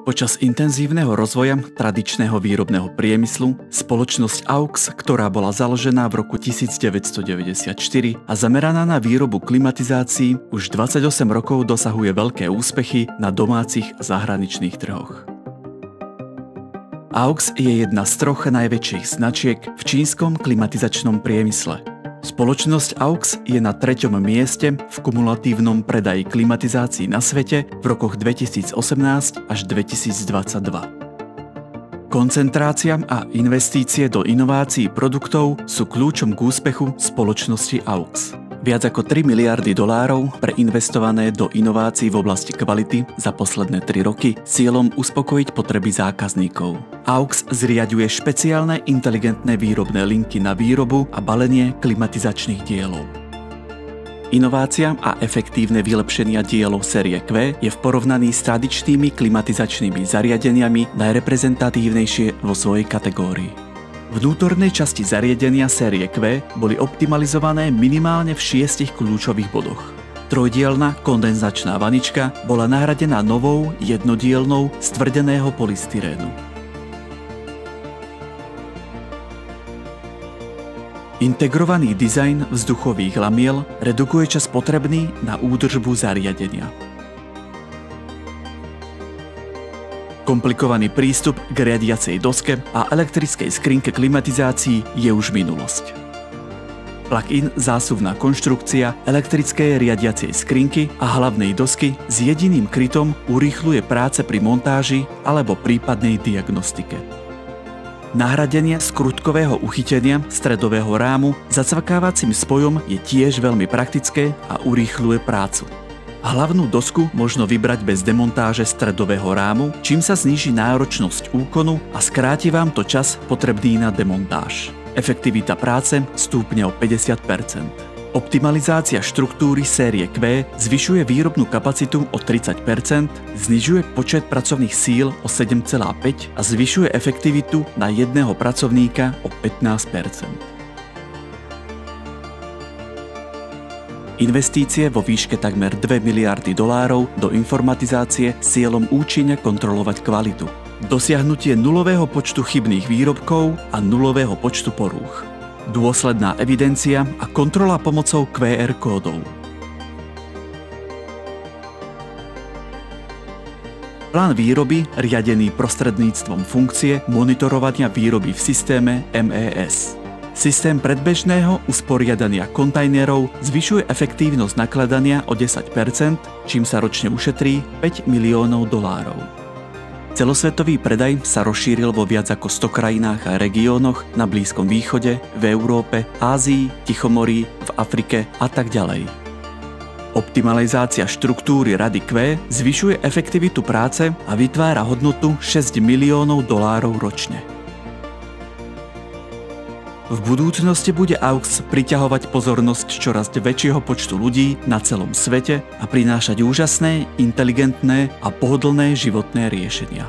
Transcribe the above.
Počas intenzívneho rozvoja tradičného výrobného priemyslu spoločnosť AUX, ktorá bola založená v roku 1994 a zameraná na výrobu klimatizácií, už 28 rokov dosahuje veľké úspechy na domácich a zahraničných trhoch. AUX je jedna z troch najväčších značiek v čínskom klimatizačnom priemysle. Spoločnosť AUX je na 3. mieste v kumulatívnom predaji klimatizácií na svete v rokoch 2018 až 2022. Koncentrácia a investície do inovácií produktov sú kľúčom k úspechu spoločnosti AUX. Viac ako $3 miliardy preinvestované do inovácií v oblasti kvality za posledné 3 roky s cieľom uspokojiť potreby zákazníkov. AUX zriaďuje špeciálne inteligentné výrobné linky na výrobu a balenie klimatizačných dielov. Inovácia a efektívne vylepšenia dielov série Q je v porovnaní s tradičnými klimatizačnými zariadeniami najreprezentatívnejšie vo svojej kategórii. Vnútornej časti zariadenia série Q boli optimalizované minimálne v 6 kľúčových bodoch. Trojdielna kondenzačná vanička bola nahradená novou jednodielnou z tvrdeného polystyrénu. Integrovaný dizajn vzduchových lamiel redukuje čas potrebný na údržbu zariadenia. Komplikovaný prístup k riadiacej doske a elektrickej skrinke klimatizácií je už minulosť. Plug-in zásuvná konštrukcia elektrickej riadiacej skrinky a hlavnej dosky s jediným krytom urýchľuje práce pri montáži alebo prípadnej diagnostike. Nahradenie skrutkového uchytenia stredového rámu zacvakávacím spojom je tiež veľmi praktické a urýchľuje prácu. Hlavnú dosku možno vybrať bez demontáže stredového rámu, čím sa zníži náročnosť úkonu a skráti vám to čas potrebný na demontáž. Efektivita práce stúpne o 50%. Optimalizácia štruktúry série Q zvyšuje výrobnú kapacitu o 30%, znižuje počet pracovných síl o 7,5% a zvyšuje efektivitu na jedného pracovníka o 15%. Investície vo výške takmer $2 miliardy do informatizácie s cieľom účinne kontrolovať kvalitu. Dosiahnutie nulového počtu chybných výrobkov a nulového počtu porúch. Dôsledná evidencia a kontrola pomocou QR kódov. Plán výroby riadený prostredníctvom funkcie monitorovania výroby v systéme MES. Systém predbežného usporiadania kontajnerov zvyšuje efektívnosť nakladania o 10%, čím sa ročne ušetrí $5 miliónov. Celosvetový predaj sa rozšíril vo viac ako 100 krajinách a regiónoch na Blízkom východe, v Európe, Ázii, Tichomorí, v Afrike a tak ďalej. Optimalizácia štruktúry rady Q zvyšuje efektivitu práce a vytvára hodnotu $6 miliónov ročne. V budúcnosti bude AUX priťahovať pozornosť čoraz väčšieho počtu ľudí na celom svete a prinášať úžasné, inteligentné a pohodlné životné riešenia.